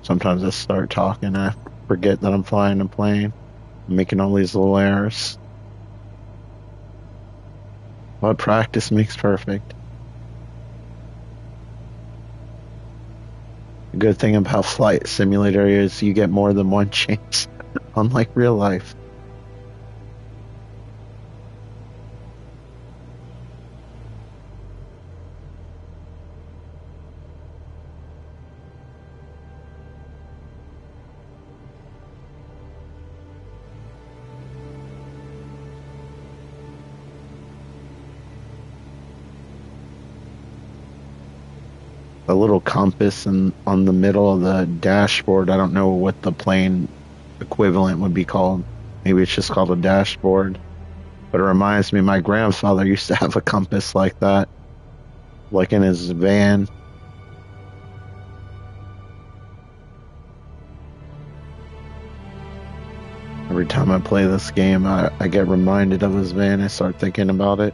Sometimes I start talking and I forget that I'm flying a plane. I'm making all these little errors. But practice makes perfect. The good thing about Flight Simulator is you get more than one chance, unlike real life. The little compass on the middle of the dashboard, I don't know what the plane equivalent would be called. Maybe it's just called a dashboard. But it reminds me, my grandfather used to have a compass like that, like in his van. Every time I play this game, I get reminded of his van. I start thinking about it.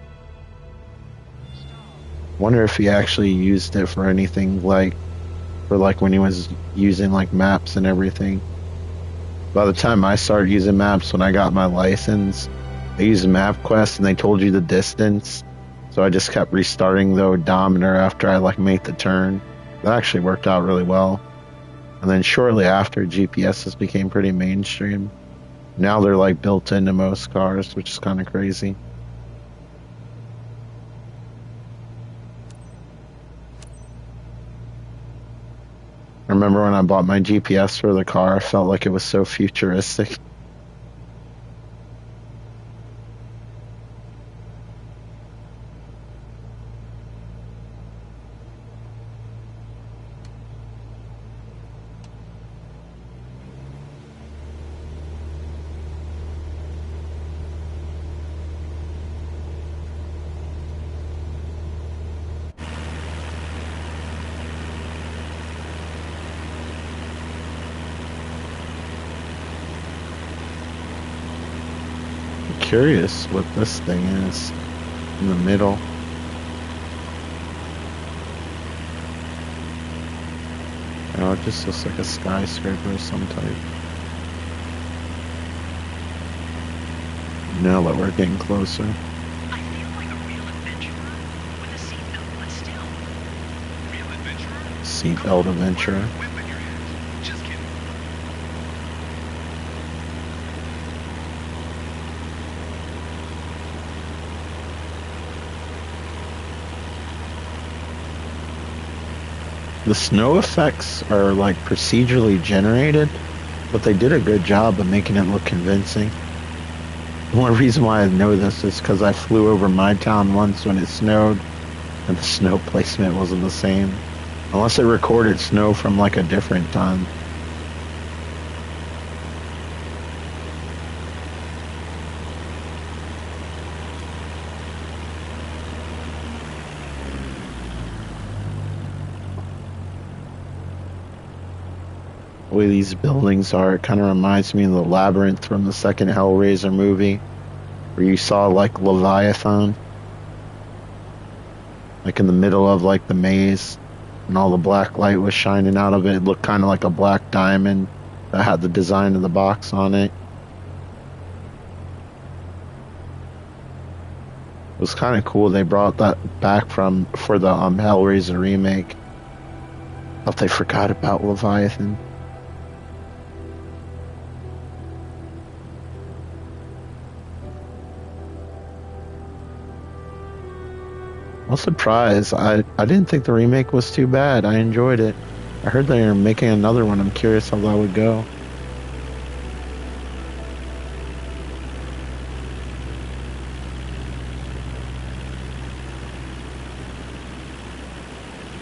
Wonder if he actually used it for anything like when he was using like maps and everything. By the time I started using maps when I got my license, I used MapQuest and they told you the distance. So I just kept restarting the odometer after I like made the turn. That actually worked out really well. And then shortly after, GPSs became pretty mainstream. Now they're like built into most cars, which is kind of crazy. I remember when I bought my GPS for the car, I felt like it was so futuristic. Curious what this thing is in the middle. Oh, it just looks like a skyscraper of some type. Now that we're getting closer. I feel like Seatbelt adventure. Whip in your hand. Just kidding. The snow effects are like procedurally generated, but they did a good job of making it look convincing. The only reason why I know this is because I flew over my town once when it snowed, and the snow placement wasn't the same. Unless it recorded snow from like a different time. The way these buildings are, it kind of reminds me of the labyrinth from the second Hellraiser movie, where you saw like Leviathan, like in the middle of like the maze, and all the black light was shining out of it. It looked kind of like a black diamond that had the design of the box on it. It was kind of cool. They brought that back for the Hellraiser remake. Thought they forgot about Leviathan. I was surprised. I didn't think the remake was too bad. I enjoyed it. I heard they are making another one. I'm curious how that would go.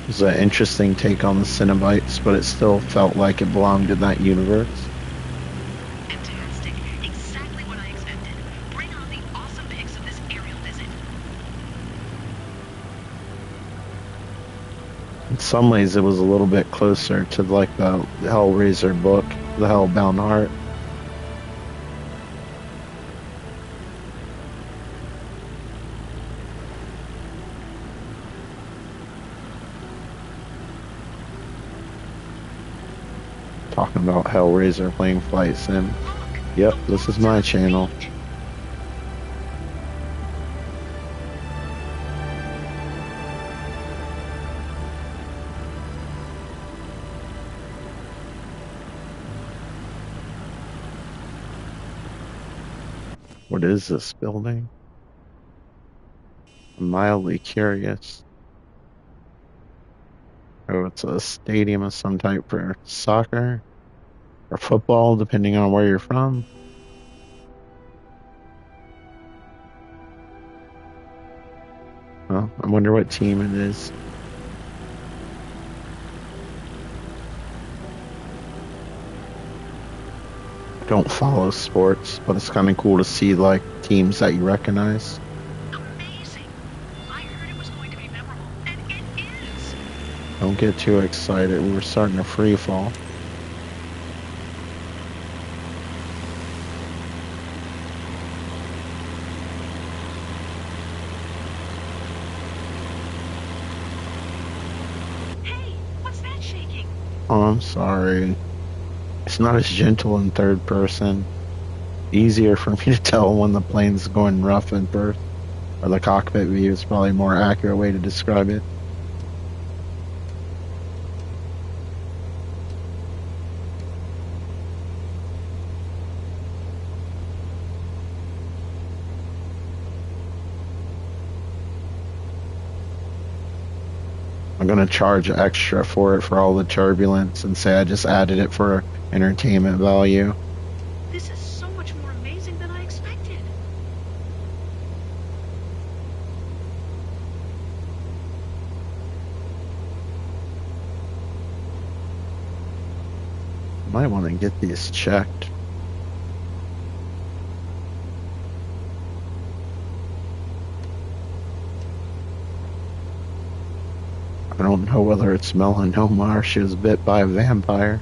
It was an interesting take on the Cenobites, but it still felt like it belonged in that universe. Fantastic. Exactly what I expected. Bring on the awesome pics of this aerial visit. In some ways, it was a little bit closer to like the Hellraiser book, The Hellbound Heart. Talking about Hellraiser playing Flight Sim. Yep, this is my channel. What is this building? I'm mildly curious. Oh, it's a stadium of some type for soccer or football, depending on where you're from. Well, I wonder what team it is. I don't follow sports, but it's kind of cool to see like teams that you recognize. Amazing. I heard it was going to be memorable, and it is. Don't get too excited. We were starting to free fall. Hey, what's that shaking? Oh, I'm sorry. It's not as gentle in third person. Easier for me to tell when the plane's going rough in first. Or the cockpit view is probably a more accurate way to describe it. I'm gonna charge extra for it for all the turbulence and say I just added it for entertainment value. This is so much more amazing than I expected. Might want to get these checked. I don't know whether it's melanoma or she was bit by a vampire.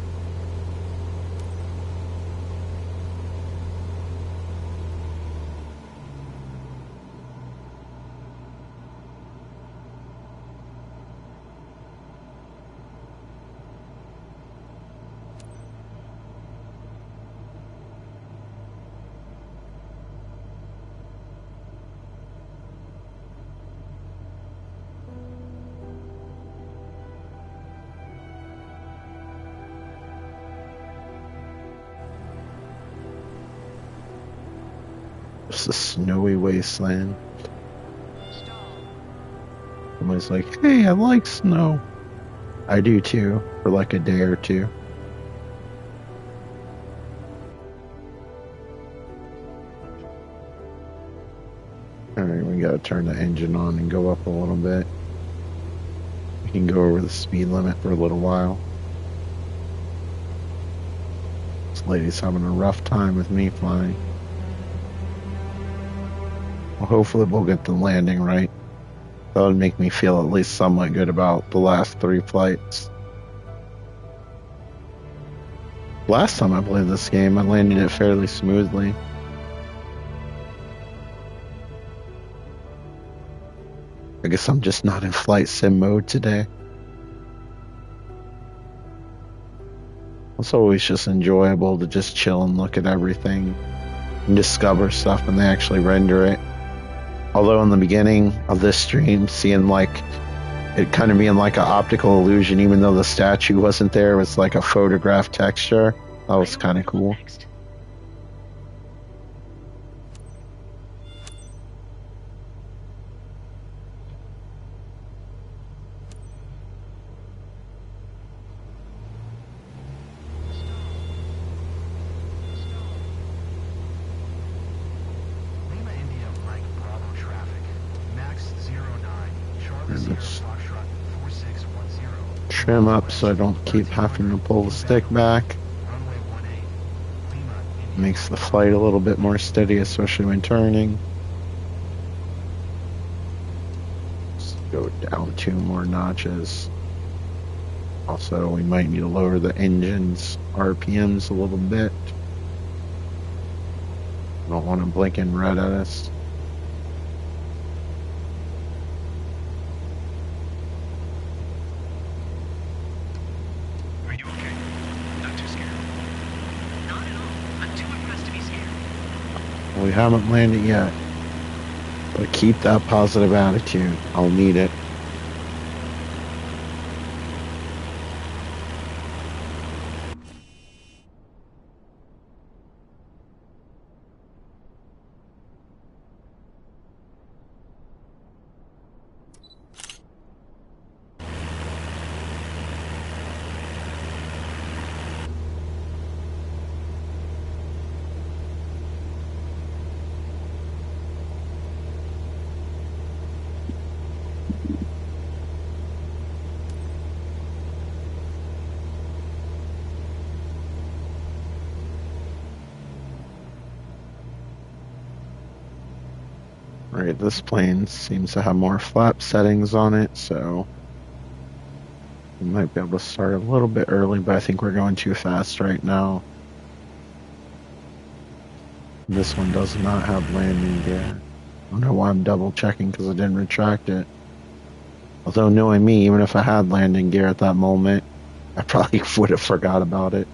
Just a snowy wasteland. Somebody's like, hey, I like snow. I do too, for like a day or two. Alright, we gotta turn the engine on and go up a little bit. We can go over the speed limit for a little while. This lady's having a rough time with me flying. Well, hopefully we'll get the landing right. That would make me feel at least somewhat good about the last 3 flights. Last time I played this game, I landed it fairly smoothly. I guess I'm just not in flight sim mode today. It's always just enjoyable to just chill and look at everything and discover stuff when they actually render it. Although in the beginning of this stream, seeing like it kind of being like an optical illusion, even though the statue wasn't there, it was like a photograph texture. That was kind of cool. Lima India Mike Bravo traffic. Max 09. Charlie Sierra Foxtrot 4610. Trim up so I don't keep having to pull the stick back. Runway 18. Lima India. Makes the flight a little bit more steady, especially when turning. Let's go down 2 more notches. Also, we might need to lower the engine's RPMs a little bit. I don't want them blinking red at us. Are you okay? Not too scared? Not at all. I'm too impressed to be scared. We haven't landed yet. But keep that positive attitude. I'll need it. Right, this plane seems to have more flap settings on it, so we might be able to start a little bit early, but I think we're going too fast right now. This one does not have landing gear. I don't know why I'm double checking because I didn't retract it. Although knowing me, even if I had landing gear at that moment, I probably would have forgot about it.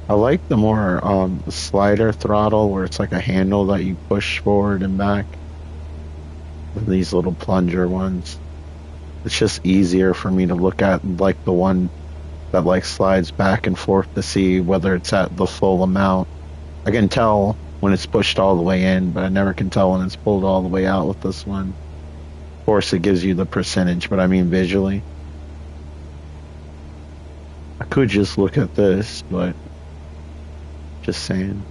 I like the more slider throttle where it's like a handle that you push forward and back than these little plunger ones. It's just easier for me to look at, like the one that like slides back and forth to see whether it's at the full amount. I can tell when it's pushed all the way in, but I never can tell when it's pulled all the way out with this one. Of course it gives you the percentage, but I mean visually. I could just look at this, but just saying.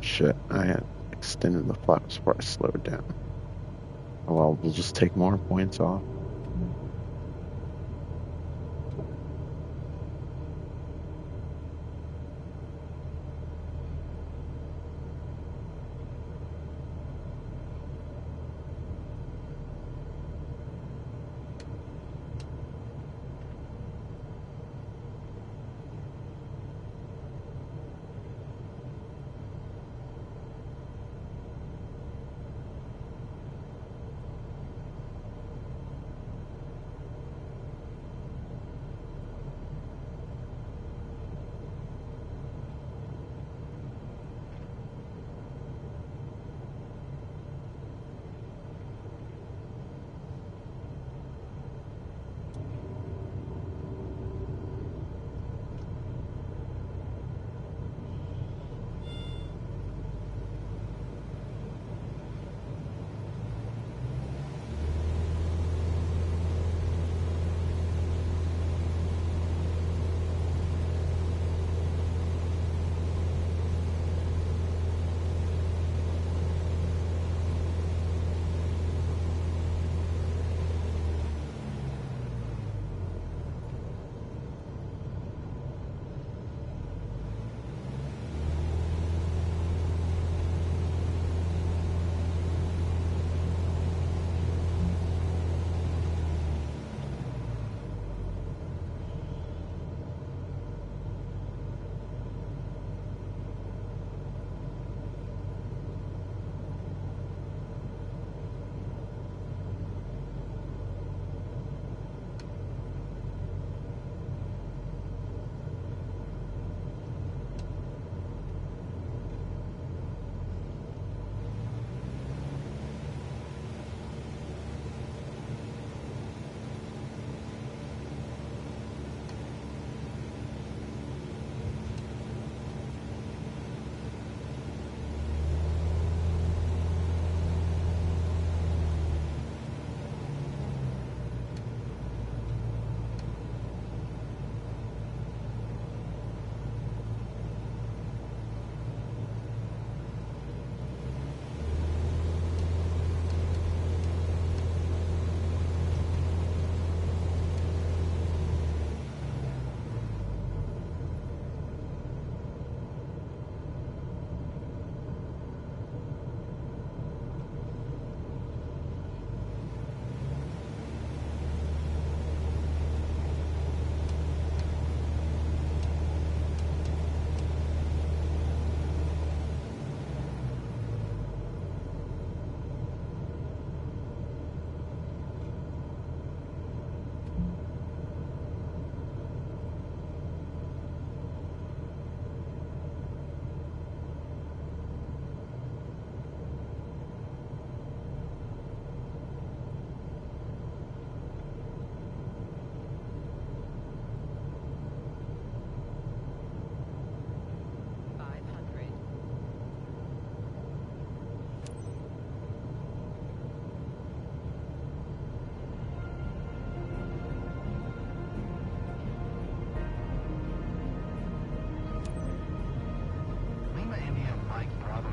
Shit, I had extended the flaps before I slowed down. Oh well, we'll just take more points off.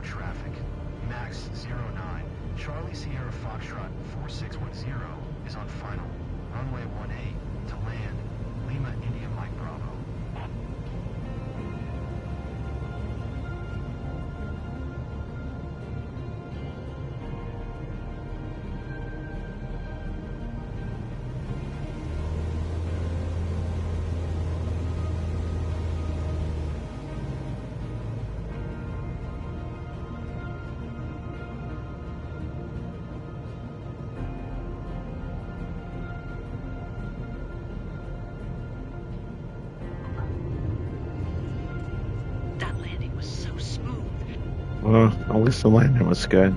traffic. Max 09. Charlie Sierra Foxtrot 4610 is on final. Runway 18 to land. Lima India Mike Bravo. That landing was so smooth. Well, at least the landing was good.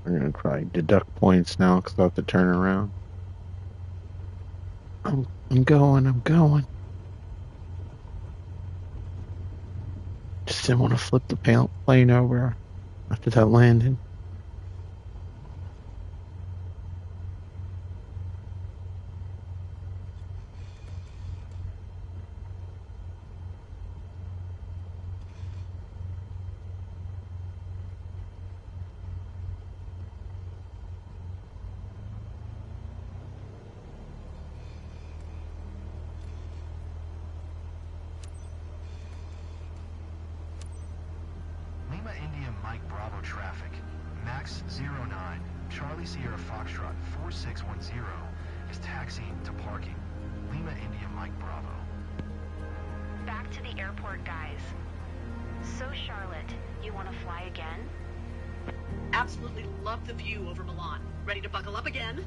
I'm gonna try deduct points now because I have to turn around. I'm going. Just didn't want to flip the plane over after that landing. Lima India Mike Bravo traffic. Max 09. Charlie Sierra Foxtrot 4610 is taxiing to parking. Lima India Mike Bravo. Back to the airport, guys. So, Charlotte, you want to fly again? Absolutely love the view over Milan. Ready to buckle up again?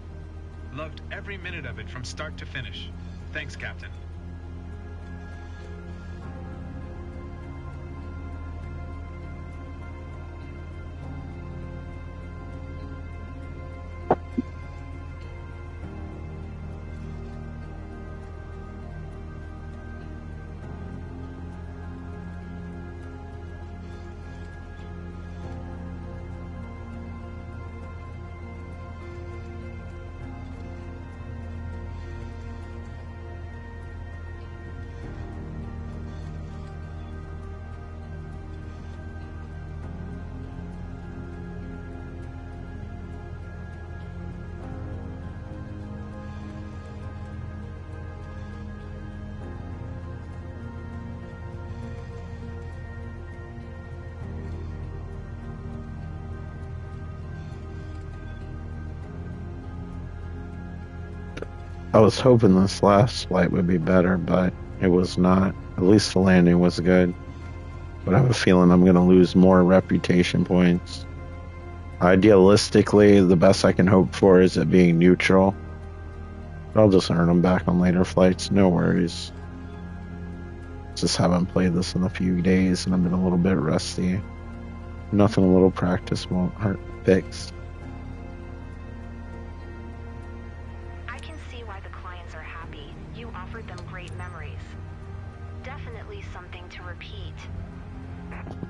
Loved every minute of it from start to finish. Thanks, Captain. I was hoping this last flight would be better, but it was not. At least the landing was good. But I have a feeling I'm going to lose more reputation points. Idealistically, the best I can hope for is it being neutral. But I'll just earn them back on later flights, no worries. Just haven't played this in a few days and I've been a little bit rusty. Nothing a little practice won't hurt fix. I can see why the clients are happy. You offered them great memories. Definitely something to repeat.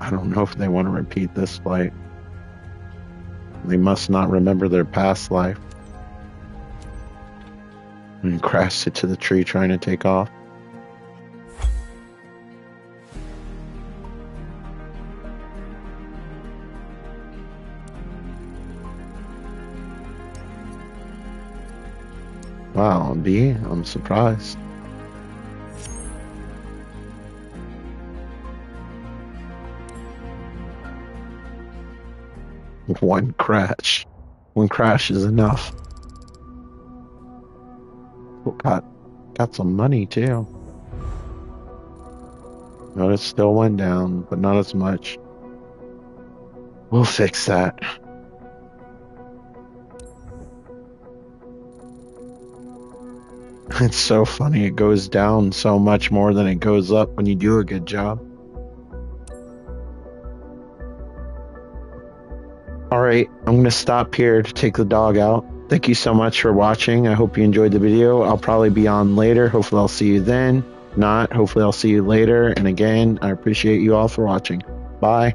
I don't know if they want to repeat this flight. They must not remember their past life. And crashed into the tree trying to take off. Wow, B, I'm surprised. One crash. One crash is enough. Got some money too. Notice still went down, but not as much. We'll fix that. It's so funny. It goes down so much more than it goes up when you do a good job. Alright, I'm going to stop here to take the dog out. Thank you so much for watching. I hope you enjoyed the video. I'll probably be on later. Hopefully I'll see you then. Not, hopefully I'll see you later. And again, I appreciate you all for watching. Bye.